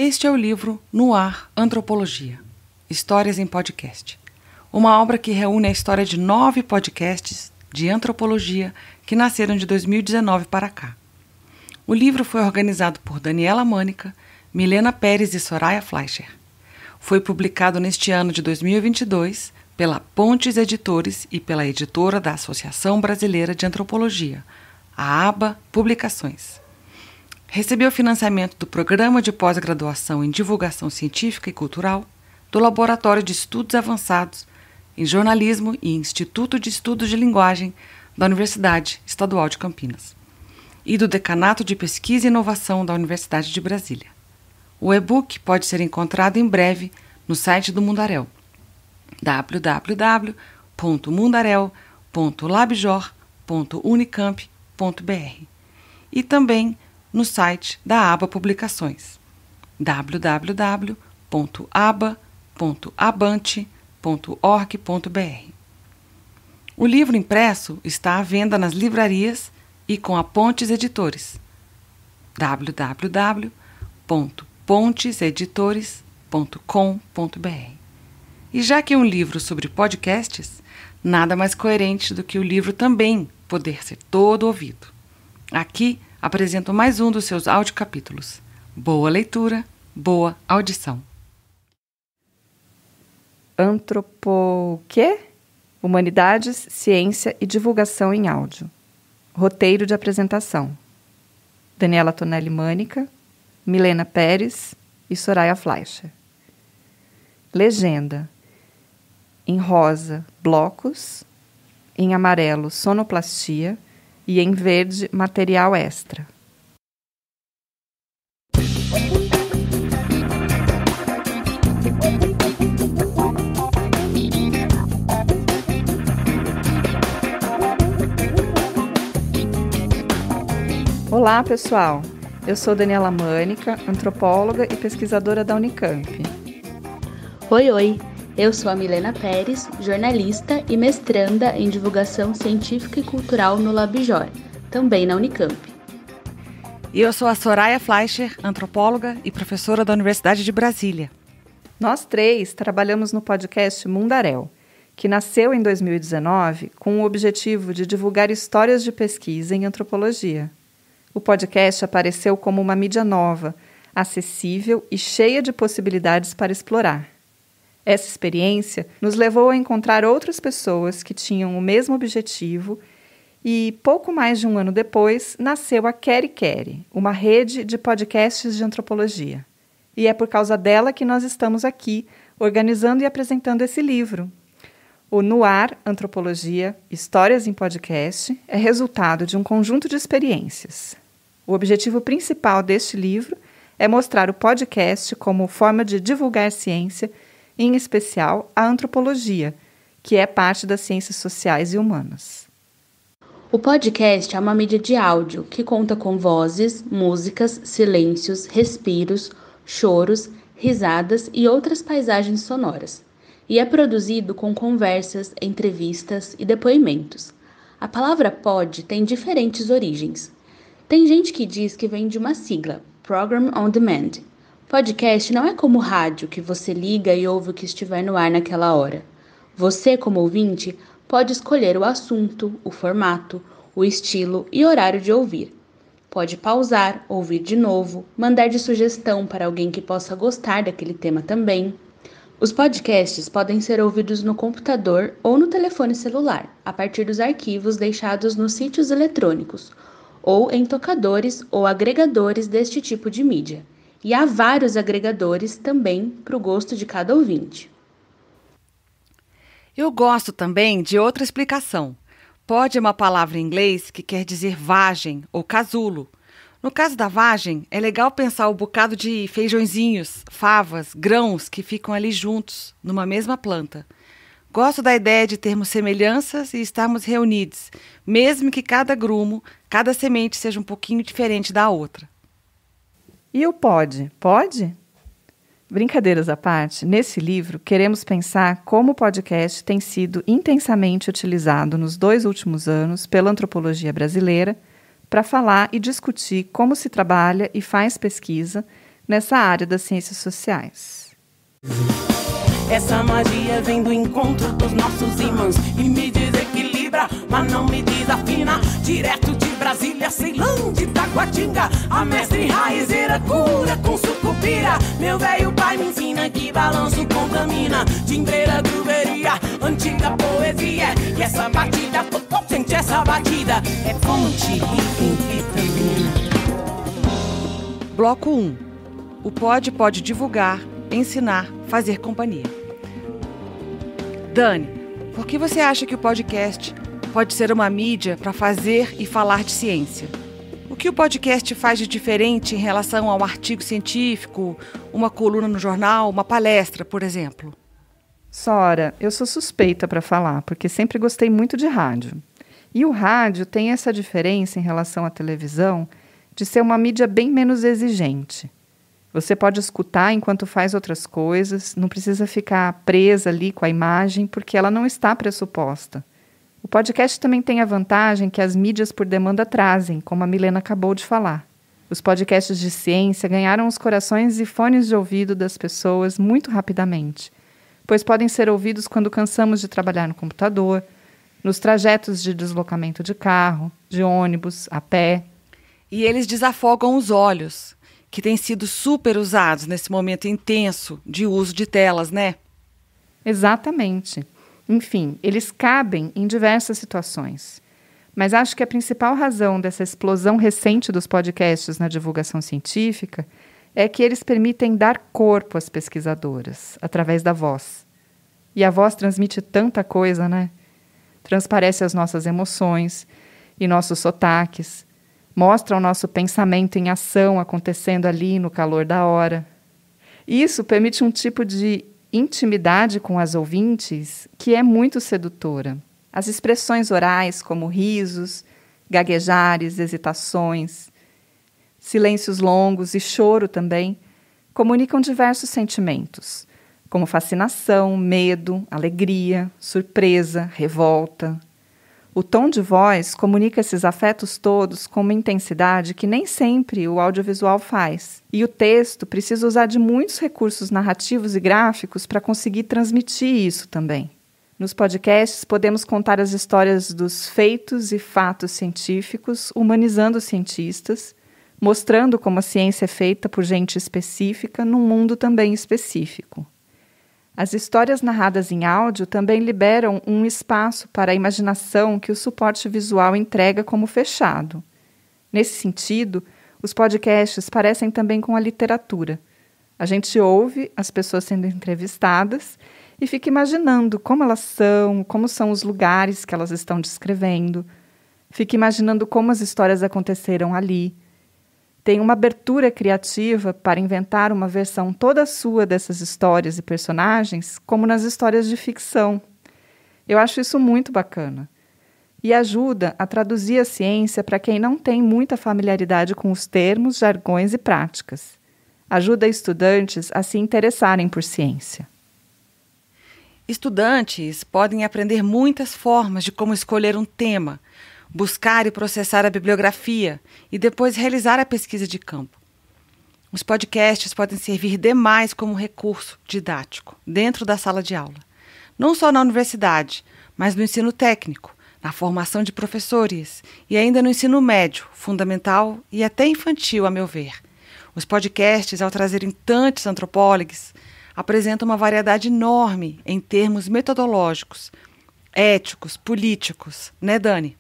Este é o livro No Ar, Antropologia, Histórias em Podcast. Uma obra que reúne a história de 9 podcasts de antropologia que nasceram de 2019 para cá. O livro foi organizado por Daniela Mânica, Milena Pérez e Soraya Fleischer. Foi publicado neste ano de 2022 pela Pontes Editores e pela editora da Associação Brasileira de Antropologia, a ABA Publicações. Recebeu financiamento do Programa de Pós-Graduação em Divulgação Científica e Cultural, do Laboratório de Estudos Avançados em Jornalismo e Instituto de Estudos de Linguagem da Universidade Estadual de Campinas e do Decanato de Pesquisa e Inovação da Universidade de Brasília. O e-book pode ser encontrado em breve no site do Mundaréu, www.mundaréu.labjor.unicamp.br e também no site da ABA Publicações, www.aba.abante.org.br. O livro impresso está à venda nas livrarias e com a Pontes Editores, www.ponteseditores.com.br. E já que é um livro sobre podcasts, nada mais coerente do que o livro também poder ser todo ouvido. Aqui apresento mais um dos seus audiocapítulos. Boa leitura, boa audição. Quê? Humanidades, Ciência e Divulgação em Áudio. Roteiro de apresentação. Daniela Tonelli Mânica, Milena Pérez e Soraya Fleischer. Legenda. Em rosa, blocos, em amarelo, sonoplastia e em verde, material extra. Olá, pessoal! Eu sou Daniela Mânica, antropóloga e pesquisadora da Unicamp. Oi! Eu sou a Milena Pérez, jornalista e mestranda em Divulgação Científica e Cultural no LabJor, também na Unicamp. E eu sou a Soraya Fleischer, antropóloga e professora da Universidade de Brasília. Nós 3 trabalhamos no podcast Mundaréu, que nasceu em 2019 com o objetivo de divulgar histórias de pesquisa em antropologia. O podcast apareceu como uma mídia nova, acessível e cheia de possibilidades para explorar. Essa experiência nos levou a encontrar outras pessoas que tinham o mesmo objetivo e, pouco mais de um ano depois, nasceu a Queri Queri, uma rede de podcasts de antropologia. E é por causa dela que nós estamos aqui, organizando e apresentando esse livro. O No Ar, Antropologia, Histórias em Podcast, é resultado de um conjunto de experiências. O objetivo principal deste livro é mostrar o podcast como forma de divulgar ciência, em especial a antropologia, que é parte das ciências sociais e humanas. O podcast é uma mídia de áudio que conta com vozes, músicas, silêncios, respiros, choros, risadas e outras paisagens sonoras. E é produzido com conversas, entrevistas e depoimentos. A palavra pod tem diferentes origens. Tem gente que diz que vem de uma sigla, Program on Demand. Podcast não é como rádio, que você liga e ouve o que estiver no ar naquela hora. Você, como ouvinte, pode escolher o assunto, o formato, o estilo e horário de ouvir. Pode pausar, ouvir de novo, mandar de sugestão para alguém que possa gostar daquele tema também. Os podcasts podem ser ouvidos no computador ou no telefone celular, a partir dos arquivos deixados nos sítios eletrônicos, ou em tocadores ou agregadores deste tipo de mídia. E há vários agregadores também para o gosto de cada ouvinte. Eu gosto também de outra explicação. Pod é uma palavra em inglês que quer dizer vagem ou casulo. No caso da vagem, é legal pensar o bocado de feijõezinhos, favas, grãos que ficam ali juntos, numa mesma planta. Gosto da ideia de termos semelhanças e estarmos reunidos, mesmo que cada grumo, cada semente seja um pouquinho diferente da outra. E o pod? Pode? Brincadeiras à parte, nesse livro queremos pensar como o podcast tem sido intensamente utilizado nos 2 últimos anos pela antropologia brasileira para falar e discutir como se trabalha e faz pesquisa nessa área das ciências sociais. Essa magia vem do encontro dos nossos imãs e me desequilibra, mas não me desafina. Direto de Brasília, Ceilão, de Taguatinga, a mestre raizeira cura com sucupira. Meu velho pai me ensina que balanço contamina. Timbreira, gruveria, antiga poesia. E essa batida, sente essa batida, é fonte rica em vitamina. Bloco 1. O pode divulgar, ensinar, fazer companhia. Dani, por que você acha que o podcast pode ser uma mídia para fazer e falar de ciência? O que o podcast faz de diferente em relação ao artigo científico, uma coluna no jornal, uma palestra, por exemplo? Sora, eu sou suspeita para falar, porque sempre gostei muito de rádio. E o rádio tem essa diferença em relação à televisão de ser uma mídia bem menos exigente. Você pode escutar enquanto faz outras coisas, não precisa ficar presa ali com a imagem, porque ela não está pressuposta. O podcast também tem a vantagem que as mídias por demanda trazem, como a Milena acabou de falar. Os podcasts de ciência ganharam os corações e fones de ouvido das pessoas muito rapidamente, pois podem ser ouvidos quando cansamos de trabalhar no computador, nos trajetos de deslocamento de carro, de ônibus, a pé. E eles desafogam os olhos, que têm sido super usados nesse momento intenso de uso de telas, né? Exatamente. Enfim, eles cabem em diversas situações. Mas acho que a principal razão dessa explosão recente dos podcasts na divulgação científica é que eles permitem dar corpo às pesquisadoras, através da voz. E a voz transmite tanta coisa, né? Transparece as nossas emoções e nossos sotaques, mostra o nosso pensamento em ação acontecendo ali no calor da hora. Isso permite um tipo de intimidade com as ouvintes que é muito sedutora. As expressões orais, como risos, gaguejares, hesitações, silêncios longos e choro também, comunicam diversos sentimentos, como fascinação, medo, alegria, surpresa, revolta. O tom de voz comunica esses afetos todos com uma intensidade que nem sempre o audiovisual faz. E o texto precisa usar de muitos recursos narrativos e gráficos para conseguir transmitir isso também. Nos podcasts, podemos contar as histórias dos feitos e fatos científicos, humanizando os cientistas, mostrando como a ciência é feita por gente específica num mundo também específico. As histórias narradas em áudio também liberam um espaço para a imaginação que o suporte visual entrega como fechado. Nesse sentido, os podcasts parecem também com a literatura. A gente ouve as pessoas sendo entrevistadas e fica imaginando como elas são, como são os lugares que elas estão descrevendo. Fica imaginando como as histórias aconteceram ali. Tem uma abertura criativa para inventar uma versão toda sua dessas histórias e personagens, como nas histórias de ficção. Eu acho isso muito bacana. E ajuda a traduzir a ciência para quem não tem muita familiaridade com os termos, jargões e práticas. Ajuda estudantes a se interessarem por ciência. Estudantes podem aprender muitas formas de como escolher um tema, buscar e processar a bibliografia e depois realizar a pesquisa de campo. Os podcasts podem servir demais como recurso didático dentro da sala de aula, não só na universidade, mas no ensino técnico, na formação de professores e ainda no ensino médio, fundamental e até infantil, a meu ver. Os podcasts, ao trazerem tantos antropólogos, apresentam uma variedade enorme em termos metodológicos, éticos, políticos, né, Dani?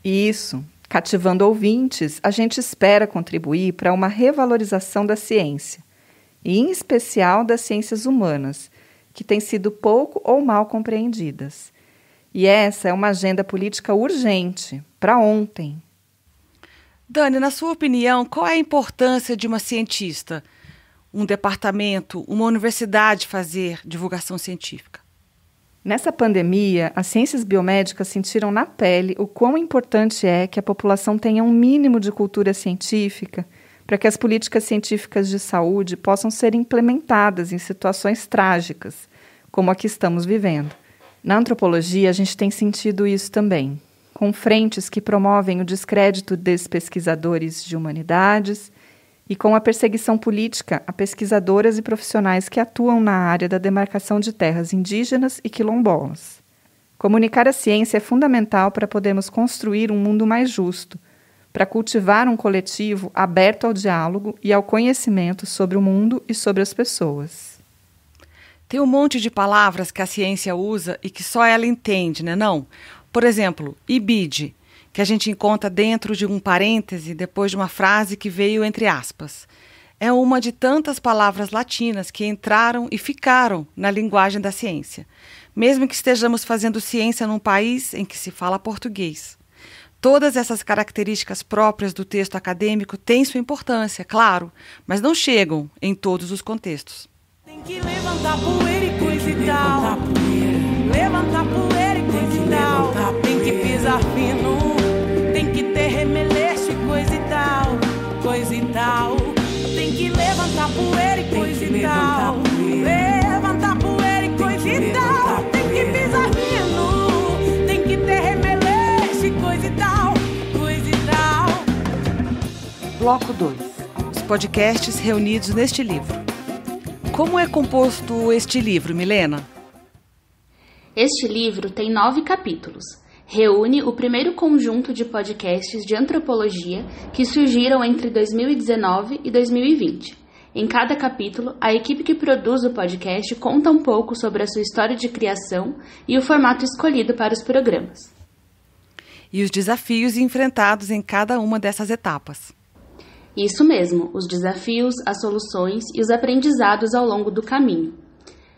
Isso. Cativando ouvintes, a gente espera contribuir para uma revalorização da ciência, e em especial das ciências humanas, que têm sido pouco ou mal compreendidas. E essa é uma agenda política urgente, para ontem. Dani, na sua opinião, qual é a importância de uma cientista, um departamento, uma universidade fazer divulgação científica? Nessa pandemia, as ciências biomédicas sentiram na pele o quão importante é que a população tenha um mínimo de cultura científica para que as políticas científicas de saúde possam ser implementadas em situações trágicas, como a que estamos vivendo. Na antropologia, a gente tem sentido isso também, com frentes que promovem o descrédito desses pesquisadores de humanidades e com a perseguição política a pesquisadoras e profissionais que atuam na área da demarcação de terras indígenas e quilombolas. Comunicar a ciência é fundamental para podermos construir um mundo mais justo, para cultivar um coletivo aberto ao diálogo e ao conhecimento sobre o mundo e sobre as pessoas. Tem um monte de palavras que a ciência usa e que só ela entende, né, não? Por exemplo, IBID, que a gente encontra dentro de um parêntese depois de uma frase que veio entre aspas. É uma de tantas palavras latinas que entraram e ficaram na linguagem da ciência, mesmo que estejamos fazendo ciência num país em que se fala português. Todas essas características próprias do texto acadêmico têm sua importância, claro, mas não chegam em todos os contextos. Tem que levantar poeira e coisa e tal. Levantar poeira e coisa e tal. Tem que pisar fino. Tem que ter remeleixo e coisa e tal. Coisa e tal. Tem que levantar poeira e coisa e tal. Levantar poeira e coisa e tal. Tem que pisar fino. Tem que ter remeleixo e coisa e tal. Coisa e tal. Bloco 2. Os podcasts reunidos neste livro. Como é composto este livro, Milena? Este livro tem 9 capítulos. Reúne o primeiro conjunto de podcasts de antropologia que surgiram entre 2019 e 2020. Em cada capítulo, a equipe que produz o podcast conta um pouco sobre a sua história de criação e o formato escolhido para os programas. E os desafios enfrentados em cada uma dessas etapas. Isso mesmo, os desafios, as soluções e os aprendizados ao longo do caminho.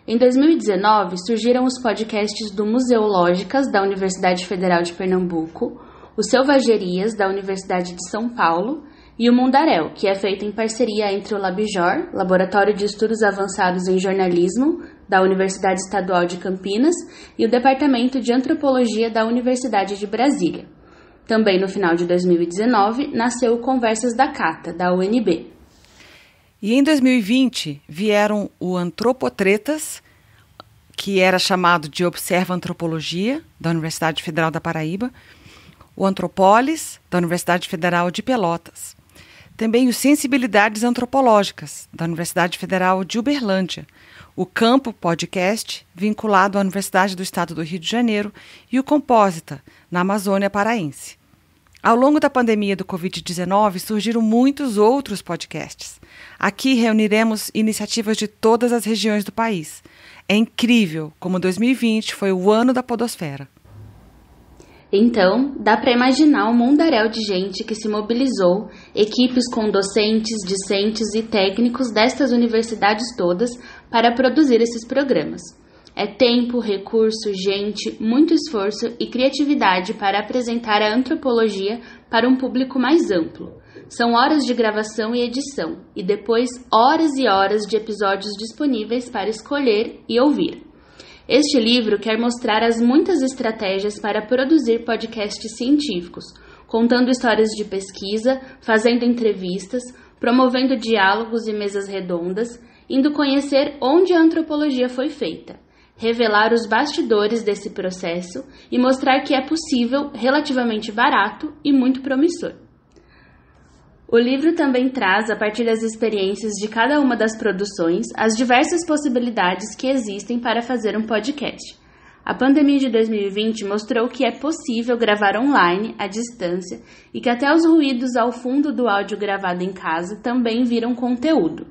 Em 2019, surgiram os podcasts do Museológicas, da Universidade Federal de Pernambuco, o Selvagerias, da Universidade de São Paulo, e o Mundaréu, que é feito em parceria entre o Labjor, Laboratório de Estudos Avançados em Jornalismo, da Universidade Estadual de Campinas, e o Departamento de Antropologia da Universidade de Brasília. Também no final de 2019, nasceu o Conversas da Cata, da UNB. E em 2020 vieram o Antropotretas, que era chamado de Observa Antropologia, da Universidade Federal da Paraíba, o Antropólis, da Universidade Federal de Pelotas. Também o Sensibilidades Antropológicas, da Universidade Federal de Uberlândia, o Campo Podcast, vinculado à Universidade do Estado do Rio de Janeiro, e o Compósita, na Amazônia Paraense. Ao longo da pandemia do Covid-19, surgiram muitos outros podcasts. Aqui reuniremos iniciativas de todas as regiões do país. É incrível como 2020 foi o ano da podosfera. Então, dá para imaginar um mundaréu de gente que se mobilizou, equipes com docentes, discentes e técnicos destas universidades todas para produzir esses programas. É tempo, recurso, gente, muito esforço e criatividade para apresentar a antropologia para um público mais amplo. São horas de gravação e edição, e depois horas e horas de episódios disponíveis para escolher e ouvir. Este livro quer mostrar as muitas estratégias para produzir podcasts científicos, contando histórias de pesquisa, fazendo entrevistas, promovendo diálogos e mesas redondas, indo conhecer onde a antropologia foi feita, revelar os bastidores desse processo e mostrar que é possível, relativamente barato e muito promissor. O livro também traz, a partir das experiências de cada uma das produções, as diversas possibilidades que existem para fazer um podcast. A pandemia de 2020 mostrou que é possível gravar online, à distância, e que até os ruídos ao fundo do áudio gravado em casa também viram conteúdo.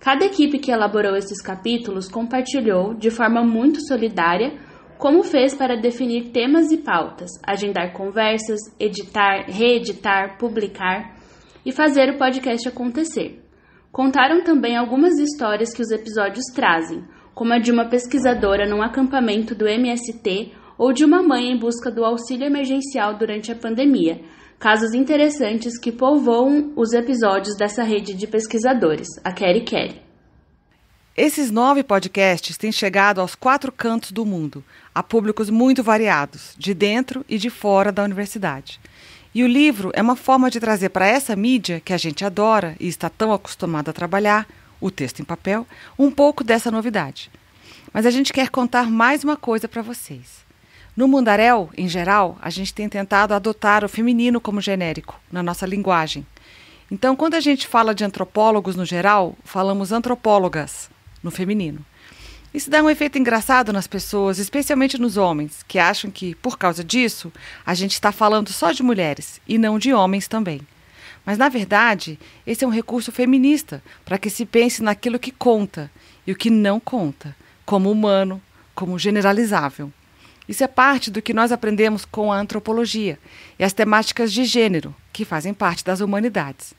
Cada equipe que elaborou esses capítulos compartilhou, de forma muito solidária, como fez para definir temas e pautas, agendar conversas, editar, reeditar, publicar e fazer o podcast acontecer. Contaram também algumas histórias que os episódios trazem, como a de uma pesquisadora num acampamento do MST ou de uma mãe em busca do auxílio emergencial durante a pandemia, casos interessantes que povoam os episódios dessa rede de pesquisadores, a Quere. Esses 9 podcasts têm chegado aos 4 cantos do mundo, a públicos muito variados, de dentro e de fora da universidade. E o livro é uma forma de trazer para essa mídia, que a gente adora e está tão acostumado a trabalhar, o texto em papel, um pouco dessa novidade. Mas a gente quer contar mais uma coisa para vocês. No Mundaréu, em geral, a gente tem tentado adotar o feminino como genérico na nossa linguagem. Então, quando a gente fala de antropólogos no geral, falamos antropólogas no feminino. Isso dá um efeito engraçado nas pessoas, especialmente nos homens, que acham que, por causa disso, a gente está falando só de mulheres e não de homens também. Mas, na verdade, esse é um recurso feminista para que se pense naquilo que conta e o que não conta, como humano, como generalizável. Isso é parte do que nós aprendemos com a antropologia e as temáticas de gênero, que fazem parte das humanidades.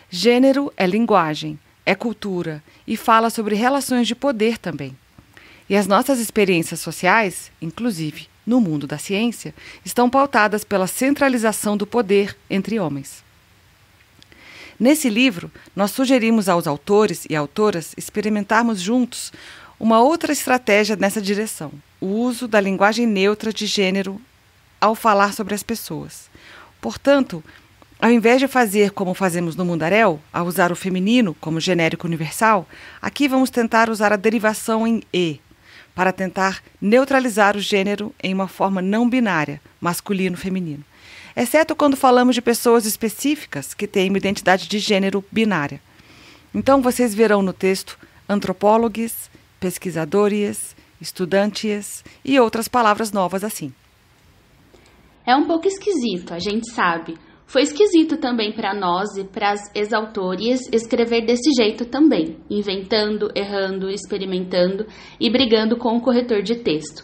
Gênero é linguagem, é cultura e fala sobre relações de poder também. E as nossas experiências sociais, inclusive no mundo da ciência, estão pautadas pela centralização do poder entre homens. Nesse livro, nós sugerimos aos autores e autoras experimentarmos juntos uma outra estratégia nessa direção, o uso da linguagem neutra de gênero ao falar sobre as pessoas. Portanto, ao invés de fazer como fazemos no Mundaréu, a usar o feminino como genérico universal, aqui vamos tentar usar a derivação em E, para tentar neutralizar o gênero em uma forma não binária, masculino-feminino. Exceto quando falamos de pessoas específicas que têm uma identidade de gênero binária. Então vocês verão no texto antropólogos, pesquisadores, estudantes e outras palavras novas assim. É um pouco esquisito, a gente sabe. Foi esquisito também para nós e para as ex-autores escrever desse jeito também, inventando, errando, experimentando e brigando com o corretor de texto.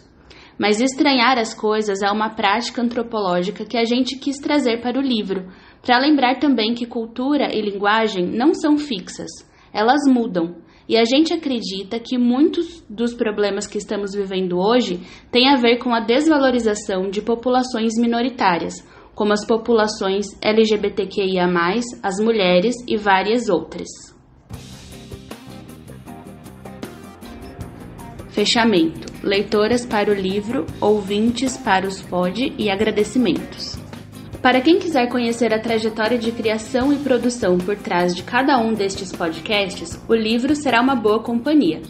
Mas estranhar as coisas é uma prática antropológica que a gente quis trazer para o livro, para lembrar também que cultura e linguagem não são fixas, elas mudam. E a gente acredita que muitos dos problemas que estamos vivendo hoje têm a ver com a desvalorização de populações minoritárias, como as populações LGBTQIA+, as mulheres e várias outras. Fechamento. Leitoras para o livro, ouvintes para os pod e agradecimentos. Para quem quiser conhecer a trajetória de criação e produção por trás de cada um destes podcasts, o livro será uma boa companhia.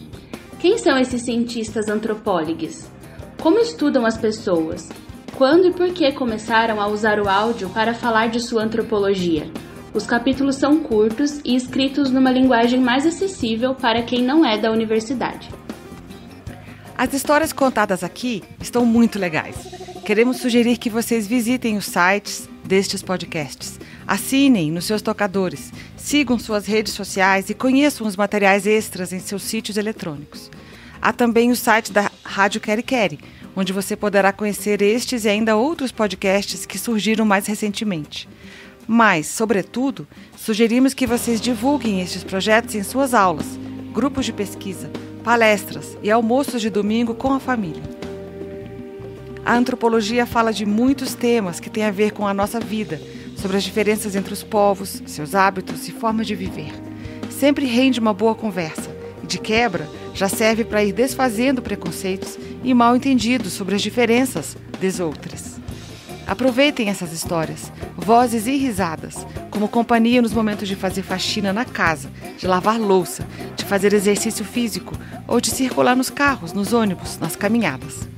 Quem são esses cientistas antropólogos? Como estudam as pessoas? Quando e por que começaram a usar o áudio para falar de sua antropologia? Os capítulos são curtos e escritos numa linguagem mais acessível para quem não é da universidade. As histórias contadas aqui estão muito legais. Queremos sugerir que vocês visitem os sites destes podcasts, assinem nos seus tocadores, sigam suas redes sociais e conheçam os materiais extras em seus sítios eletrônicos. Há também o site da Rádio Queri Queri, onde você poderá conhecer estes e ainda outros podcasts que surgiram mais recentemente. Mas, sobretudo, sugerimos que vocês divulguem estes projetos em suas aulas, grupos de pesquisa, palestras e almoços de domingo com a família. A antropologia fala de muitos temas que têm a ver com a nossa vida, sobre as diferenças entre os povos, seus hábitos e formas de viver. Sempre rende uma boa conversa e, de quebra, já serve para ir desfazendo preconceitos e mal-entendidos sobre as diferenças das outras. Aproveitem essas histórias, vozes e risadas, como companhia nos momentos de fazer faxina na casa, de lavar louça, de fazer exercício físico ou de circular nos carros, nos ônibus, nas caminhadas.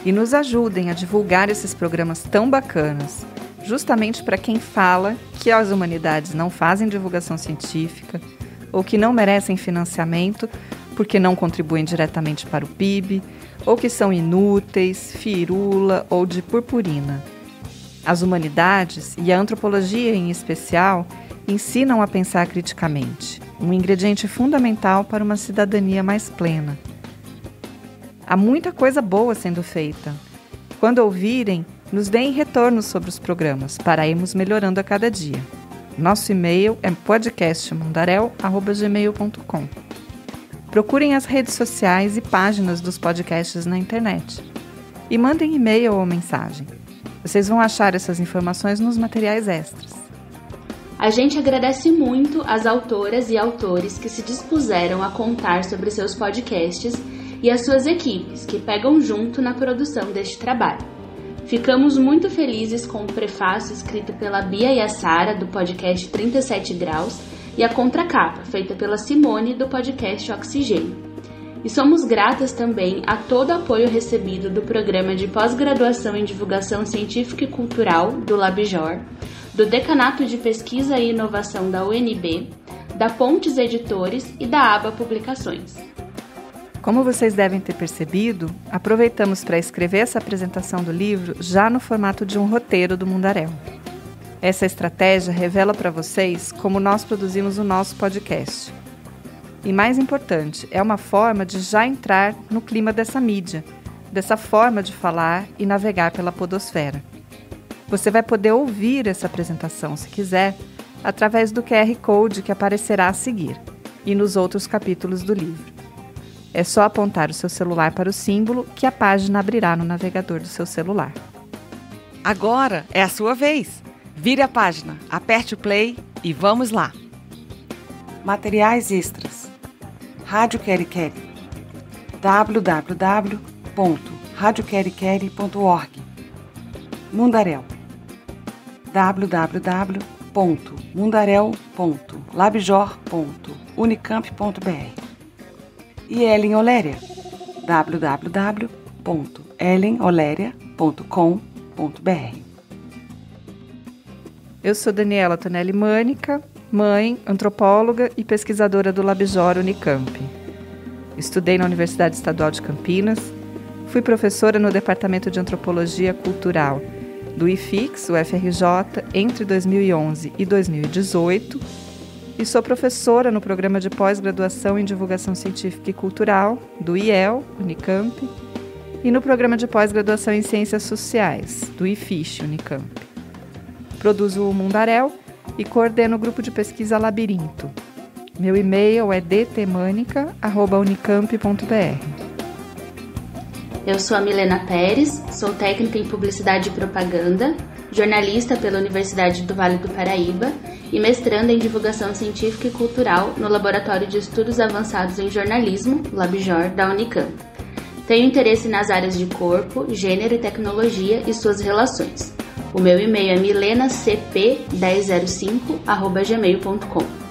E nos ajudem a divulgar esses programas tão bacanas, justamente para quem fala que as humanidades não fazem divulgação científica ou que não merecem financiamento porque não contribuem diretamente para o PIB, ou que são inúteis, firula ou de purpurina. As humanidades, e a antropologia em especial, ensinam a pensar criticamente, um ingrediente fundamental para uma cidadania mais plena. Há muita coisa boa sendo feita. Quando ouvirem, nos deem retornos sobre os programas, para irmos melhorando a cada dia. Nosso e-mail é podcastmundarel@gmail.com. Procurem as redes sociais e páginas dos podcasts na internet. E mandem e-mail ou mensagem. Vocês vão achar essas informações nos materiais extras. A gente agradece muito às autoras e autores que se dispuseram a contar sobre seus podcasts e às suas equipes que pegam junto na produção deste trabalho. Ficamos muito felizes com o prefácio escrito pela Bia e a Sara, do podcast 37 Graus, e a contracapa, feita pela Simone, do podcast Oxigênio. E somos gratas também a todo o apoio recebido do Programa de Pós-Graduação em Divulgação Científica e Cultural, do LabJOR, do Decanato de Pesquisa e Inovação da UNB, da Pontes Editores e da aba Publicações. Como vocês devem ter percebido, aproveitamos para escrever essa apresentação do livro já no formato de um roteiro do Mundaréu. Essa estratégia revela para vocês como nós produzimos o nosso podcast. E mais importante, é uma forma de já entrar no clima dessa mídia, dessa forma de falar e navegar pela podosfera. Você vai poder ouvir essa apresentação, se quiser, através do QR Code que aparecerá a seguir e nos outros capítulos do livro. É só apontar o seu celular para o símbolo que a página abrirá no navegador do seu celular. Agora é a sua vez! Vire a página, aperte o play e vamos lá! Materiais extras. Rádio Queri Queri. www.radioqueriqueri.org. Mundaréu. www.mundaréu.labjor.unicamp.br. E Ellen Oléria. www.ellenoleria.com.br. Eu sou Daniela Tonelli Mânica, mãe, antropóloga e pesquisadora do Labjor Unicamp. Estudei na Universidade Estadual de Campinas, fui professora no Departamento de Antropologia Cultural do IFIX, UFRJ, entre 2011 e 2018, e sou professora no Programa de Pós-Graduação em Divulgação Científica e Cultural do IEL, Unicamp, e no Programa de Pós-Graduação em Ciências Sociais do IFISH, Unicamp. Produzo o Mundaréu e coordeno o grupo de pesquisa Labirinto. Meu e-mail é dtmanica@unicamp.br. Eu sou a Milena Pérez, sou técnica em Publicidade e Propaganda, jornalista pela Universidade do Vale do Paraíba e mestranda em Divulgação Científica e Cultural no Laboratório de Estudos Avançados em Jornalismo, LabJOR, da Unicamp. Tenho interesse nas áreas de corpo, gênero e tecnologia e suas relações. O meu e-mail é milenacp1005@gmail.com.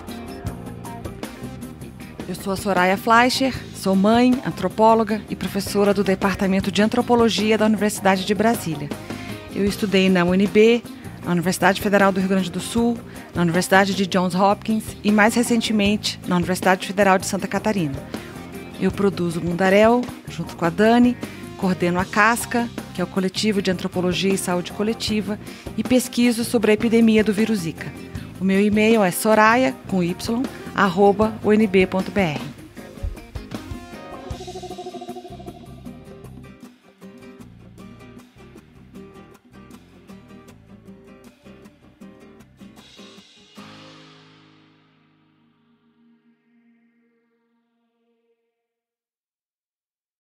Eu sou a Soraya Fleischer, sou mãe, antropóloga e professora do Departamento de Antropologia da Universidade de Brasília. Eu estudei na UNB, na Universidade Federal do Rio Grande do Sul, na Universidade de Johns Hopkins e, mais recentemente, na Universidade Federal de Santa Catarina. Eu produzo o Mundaréu, junto com a Dani, coordeno a Casca, que é o Coletivo de Antropologia e Saúde Coletiva, e pesquiso sobre a epidemia do vírus Zika. O meu e-mail é soraya.unb.br.